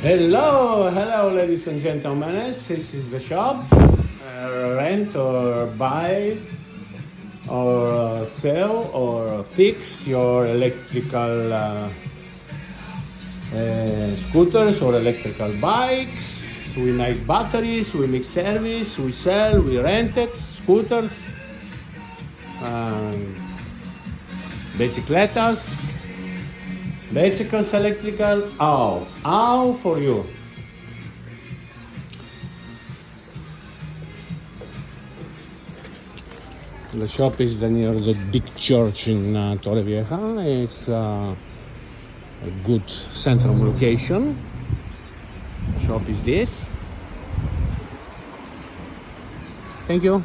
Hello, ladies and gentlemen. This is the shop. Rent or buy or sell or fix your electrical scooters or electrical bikes. We make batteries, we make service, we sell, we rent it, scooters, bicicletas, bicycles, electrical, all for you. The shop is near the big church in Torrevieja. It's a good central location. The shop is this. Thank you.